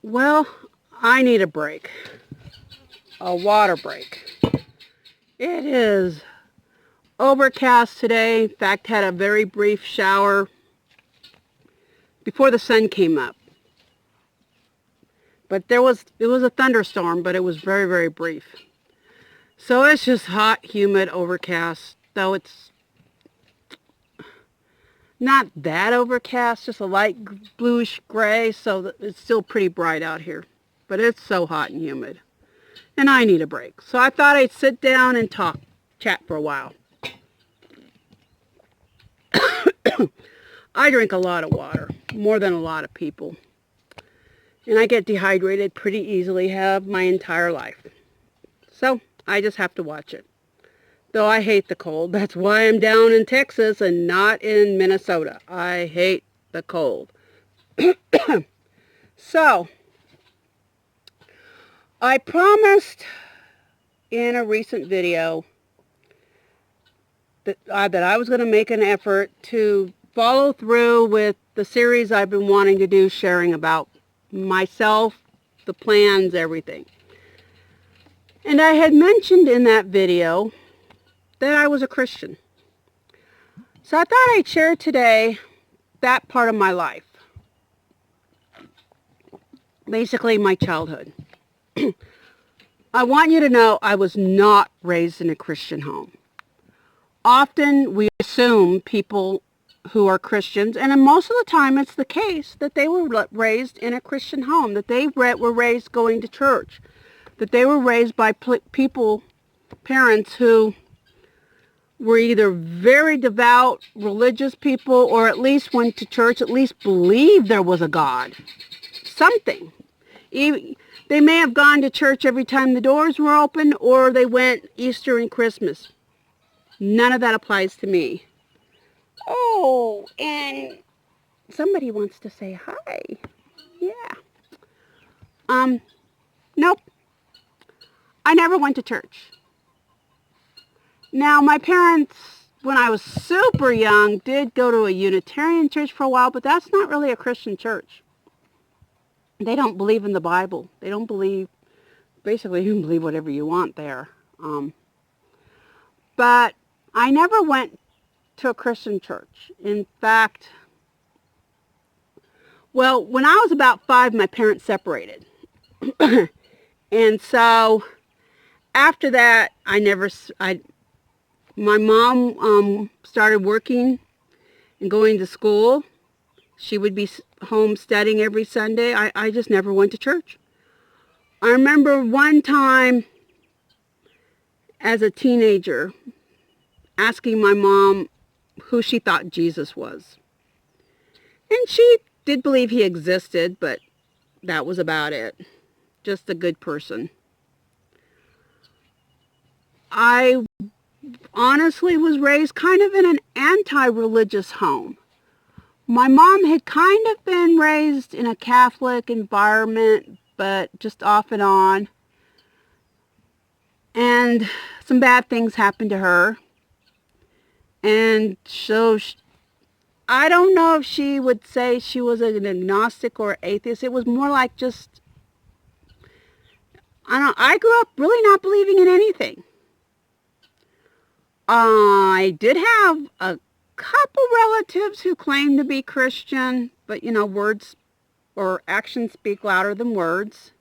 Well, I need a break. A water break. It is overcast today. In fact, had a very brief shower before the sun came up. But it was a thunderstorm, but it was very, very brief. So it's just hot, humid, overcast. Though it's not that overcast, just a light bluish gray, so it's still pretty bright out here. But it's so hot and humid. And I need a break. So I thought I'd sit down and chat for a while. I drink a lot of water, more than a lot of people. And I get dehydrated pretty easily, have my entire life. So I just have to watch it. Though I hate the cold. That's why I'm down in Texas and not in Minnesota. I hate the cold. So, I promised in a recent video that I was going to make an effort to follow through with the series I've been wanting to do, sharing about myself, the plans, everything. And I had mentioned in that video that I was a Christian. So I thought I'd share today that part of my life. Basically, my childhood. I want you to know I was not raised in a Christian home. Often we assume people who are Christians, and most of the time it's the case, that they were raised in a Christian home, that they were raised going to church, that they were raised by parents who were either very devout, religious people, or at least went to church, at least believed there was a God. Something. They may have gone to church every time the doors were open, or they went Easter and Christmas. None of that applies to me. Oh, and somebody wants to say hi. Yeah. Nope. I never went to church. Now, my parents, when I was super young, did go to a Unitarian church for a while, but that's not really a Christian church. They don't believe in the Bible. They don't believe, basically you can believe whatever you want there. But I never went to a Christian church. In fact, well, when I was about 5, my parents separated. And so after that, my mom started working and going to school. She would be home studying every Sunday. I just never went to church. I remember one time as a teenager asking my mom who she thought Jesus was. And she did believe he existed, but that was about it. Just a good person. I honestly was raised kind of in an anti-religious home. My mom had kind of been raised in a Catholic environment, but just off and on. And some bad things happened to her. And so I don't know if she would say she was an agnostic or atheist. It was more like just, I grew up really not believing in anything. I did have a couple relatives who claimed to be Christian, but words or actions speak louder than words.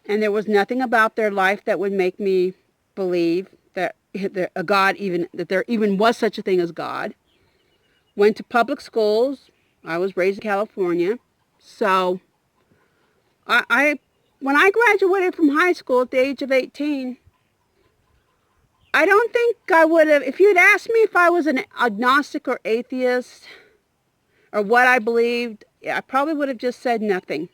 And there was nothing about their life that would make me believe that that there even was such a thing as God. Went to public schools. I was raised in California. So when I graduated from high school at the age of 18, I don't think I would have, if you'd asked me if I was an agnostic or atheist or what I believed, I probably would have just said nothing.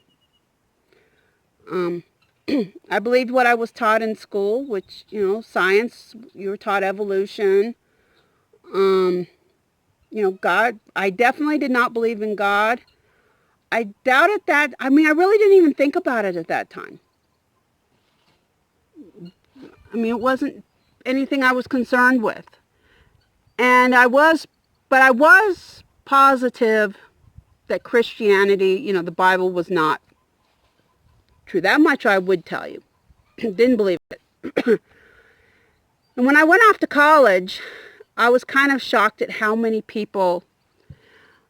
I believed what I was taught in school, which, science, you were taught evolution. God, I definitely did not believe in God. I doubted that. I really didn't even think about it at that time. It wasn't anything I was concerned with. And I was positive that Christianity, the Bible was not true. That much I would tell you. Didn't believe it. And when I went off to college, I was kind of shocked at how many people,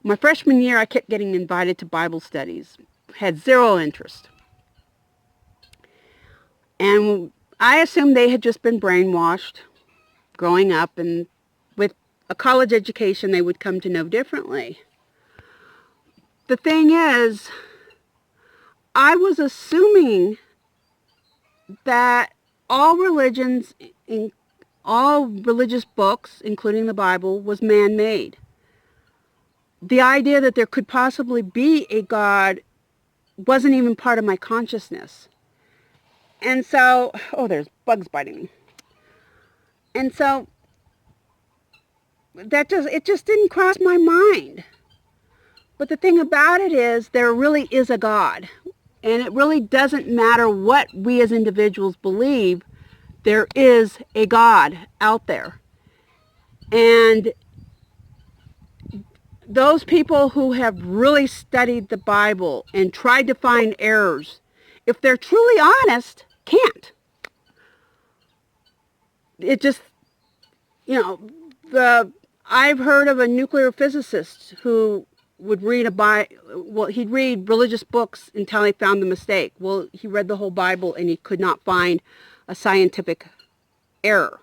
my freshman year, I kept getting invited to Bible studies. Had zero interest. And I assumed they had just been brainwashed growing up, and with a college education, they would come to know differently. The thing is, I was assuming that all religions, all religious books, including the Bible, was man-made. The idea that there could possibly be a God wasn't even part of my consciousness. And so, oh, there's bugs biting me. And so, it just didn't cross my mind. But the thing about it is, there really is a God. And it really doesn't matter what we as individuals believe, there is a God out there. And those people who have really studied the Bible and tried to find errors, if they're truly honest, can't. It just, I've heard of a nuclear physicist who would he'd read religious books until he found the mistake. Well, he read the whole Bible and he could not find a scientific error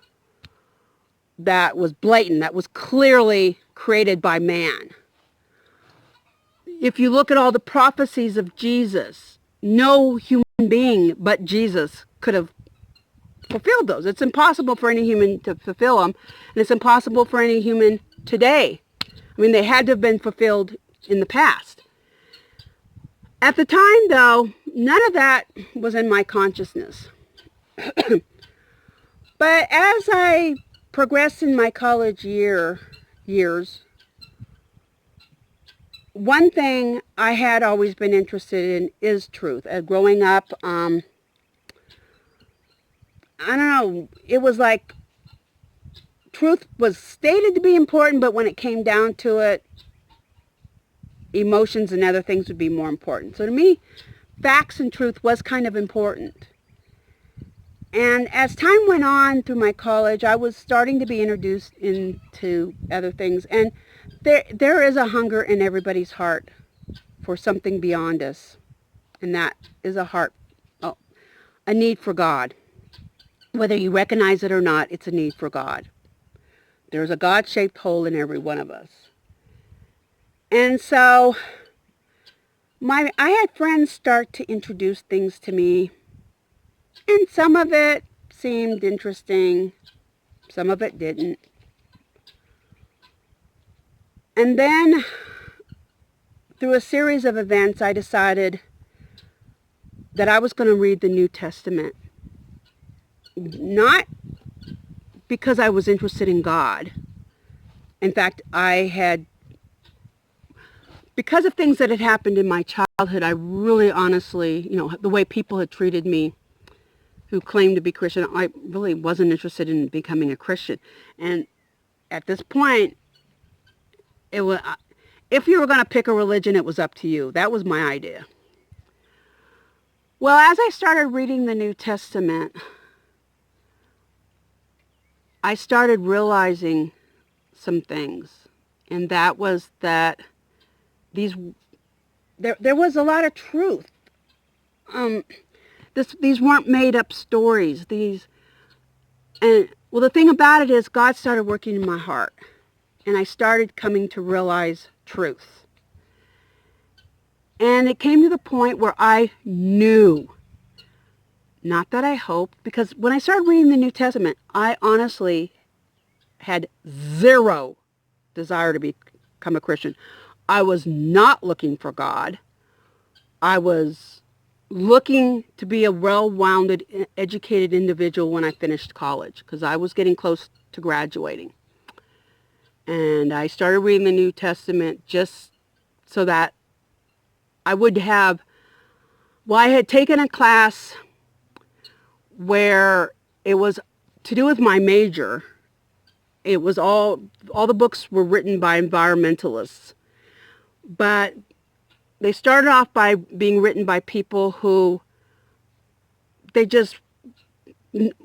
that was blatant, that was clearly created by man. If you look at all the prophecies of Jesus, no human being but Jesus could have fulfilled those. It's impossible for any human to fulfill them, and it's impossible for any human today. I mean, they had to have been fulfilled in the past. At the time, though, none of that was in my consciousness. But as I progressed in my college years, one thing I had always been interested in is truth. Growing up, I don't know, it was like truth was stated to be important, but when it came down to it, emotions and other things would be more important. So to me, facts and truth was kind of important. And as time went on through my college, I was starting to be introduced into other things. And there is a hunger in everybody's heart for something beyond us. And that is a need for God. Whether you recognize it or not, it's a need for God. There's a God-shaped hole in every one of us. And so I had friends start to introduce things to me, and some of it seemed interesting, some of it didn't. And then, through a series of events, I decided that I was going to read the New Testament. Not because I was interested in God. In fact, because of things that had happened in my childhood, I really honestly, the way people had treated me who claimed to be Christian, I really wasn't interested in becoming a Christian. And at this point, it was, if you were going to pick a religion, it was up to you. That was my idea. Well, as I started reading the New Testament, I started realizing some things. And that was that there was a lot of truth. These weren't made up stories. The thing about it is God started working in my heart, and I started coming to realize truth. And it came to the point where I knew, not that I hoped, because when I started reading the New Testament, I honestly had zero desire to become a Christian. I was not looking for God. I was looking to be a well-rounded, educated individual when I finished college, because I was getting close to graduating. And I started reading the New Testament just so that I would have, I had taken a class where it was to do with my major. It was all the books were written by environmentalists. But they started off by being written by people who they just,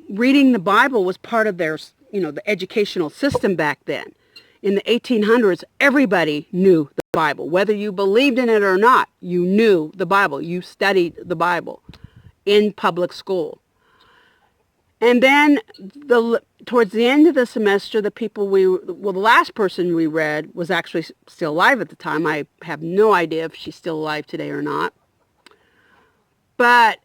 reading the Bible was part of their, the educational system back then. In the 1800s, everybody knew the Bible. Whether you believed in it or not, you knew the Bible. You studied the Bible in public school. And then towards the end of the semester, the last person we read was actually still alive at the time. I have no idea if she's still alive today or not. But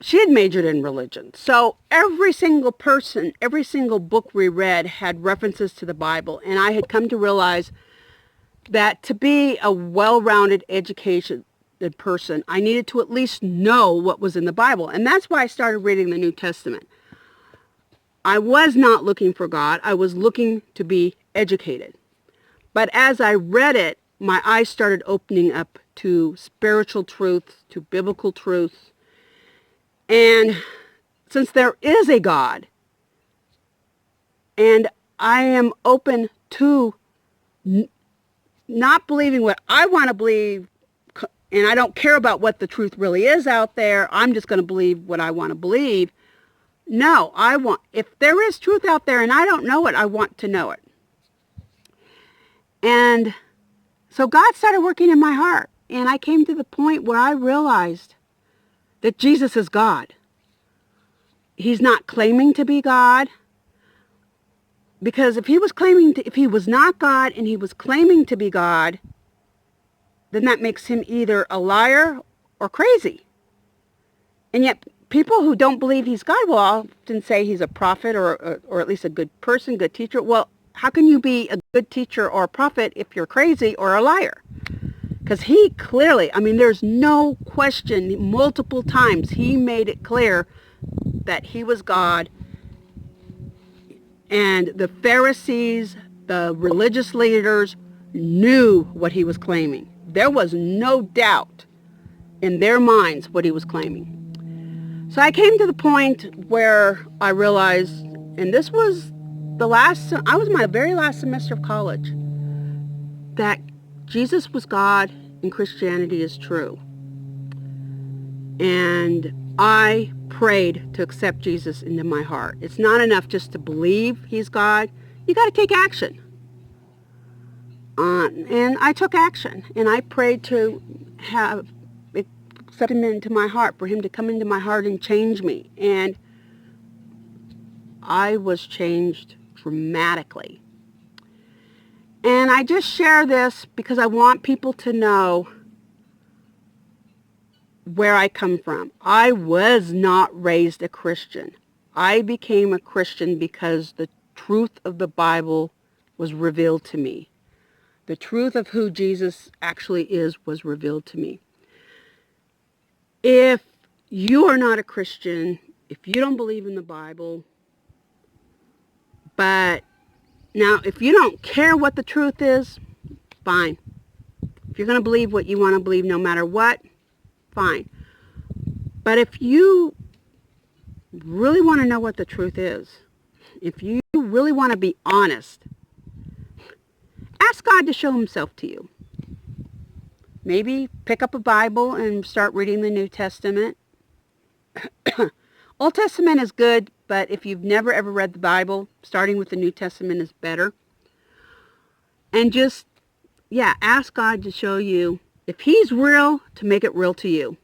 she had majored in religion. So every single person, every single book we read had references to the Bible. And I had come to realize that to be a well-rounded educated person, I needed to at least know what was in the Bible. And that's why I started reading the New Testament. I was not looking for God. I was looking to be educated. But as I read it, my eyes started opening up to spiritual truth, to biblical truth. And since there is a God, and I am open to not believing what I want to believe, and I don't care about what the truth really is out there, I'm just going to believe what I want to believe. No, if there is truth out there and I don't know it, I want to know it. And so God started working in my heart. And I came to the point where I realized that Jesus is God. He's not claiming to be God. Because if he was not God and he was claiming to be God, then that makes him either a liar or crazy. And yet people who don't believe he's God will often say he's a prophet or at least a good person, good teacher. Well, how can you be a good teacher or a prophet if you're crazy or a liar? Because he clearly, there's no question, multiple times he made it clear that he was God. And the Pharisees, the religious leaders knew what he was claiming. There was no doubt in their minds what he was claiming. So I came to the point where I realized, and this was my very last semester of college, that Jesus was God and Christianity is true. And I prayed to accept Jesus into my heart. It's not enough just to believe he's God. You got to take action. And I took action. And I prayed to accept him into my heart, for him to come into my heart and change me. And I was changed dramatically. And I just share this because I want people to know where I come from. I was not raised a Christian. I became a Christian because the truth of the Bible was revealed to me. The truth of who Jesus actually is was revealed to me. If you are not a Christian, if you don't believe in the Bible, but now if you don't care what the truth is, fine. If you're going to believe what you want to believe no matter what, fine. But if you really want to know what the truth is, if you really want to be honest, ask God to show himself to you. Maybe pick up a Bible and start reading the New Testament. Old Testament is good, but if you've never ever read the Bible, starting with the New Testament is better. And just, ask God to show you, if he's real, to make it real to you.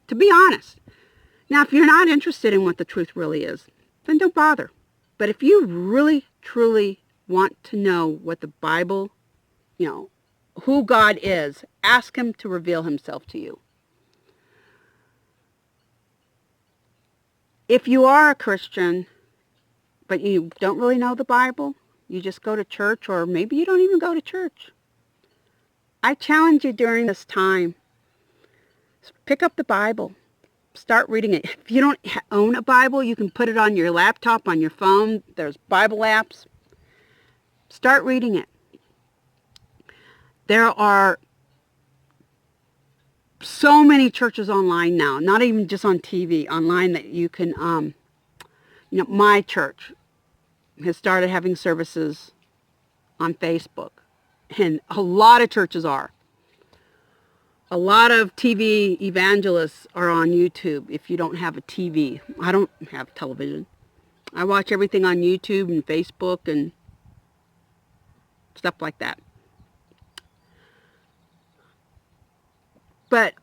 To be honest. Now, if you're not interested in what the truth really is, then don't bother. But if you really, truly want to know what the Bible, who God is, ask him to reveal himself to you. If you are a Christian, but you don't really know the Bible, you just go to church, or maybe you don't even go to church, I challenge you during this time, pick up the Bible. Start reading it. If you don't own a Bible, you can put it on your laptop, on your phone. There's Bible apps. Start reading it. There are so many churches online now, not even just on TV, online, that you can, my church has started having services on Facebook, and a lot of churches are. A lot of TV evangelists are on YouTube if you don't have a TV. I don't have television. I watch everything on YouTube and Facebook and stuff like that. But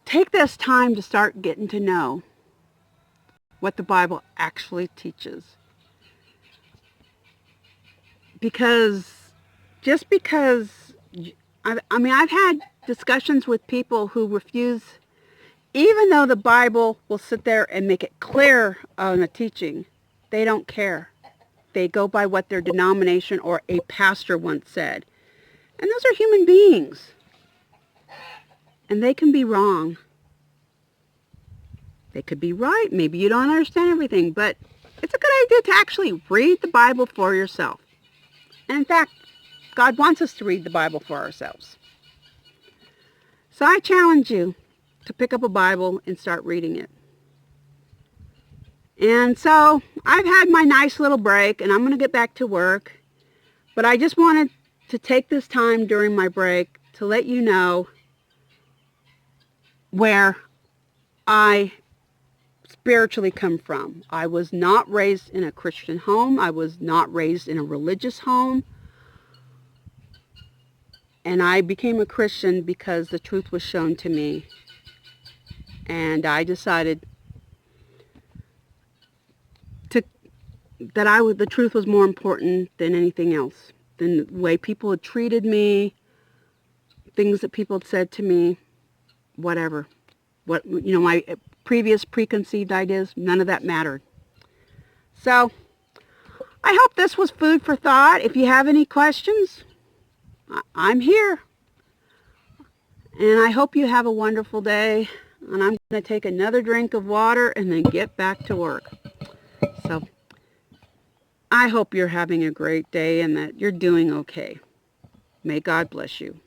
take this time to start getting to know what the Bible actually teaches. Because just because, I've had discussions with people who refuse, even though the Bible will sit there and make it clear on a teaching, they don't care. They go by what their denomination or a pastor once said. And those are human beings. And they can be wrong. They could be right. Maybe you don't understand everything, but it's a good idea to actually read the Bible for yourself. And in fact, God wants us to read the Bible for ourselves. So I challenge you to pick up a Bible and start reading it. And so I've had my nice little break, and I'm going to get back to work. But I just wanted to take this time during my break to let you know where I spiritually come from. I was not raised in a Christian home. I was not raised in a religious home. And I became a Christian because the truth was shown to me. And I decided that the truth was more important than anything else. Than the way people had treated me, things that people had said to me, whatever. My previous preconceived ideas, none of that mattered. So, I hope this was food for thought. If you have any questions, I'm here. And I hope you have a wonderful day. And I'm going to take another drink of water and then get back to work. So, I hope you're having a great day and that you're doing okay. May God bless you.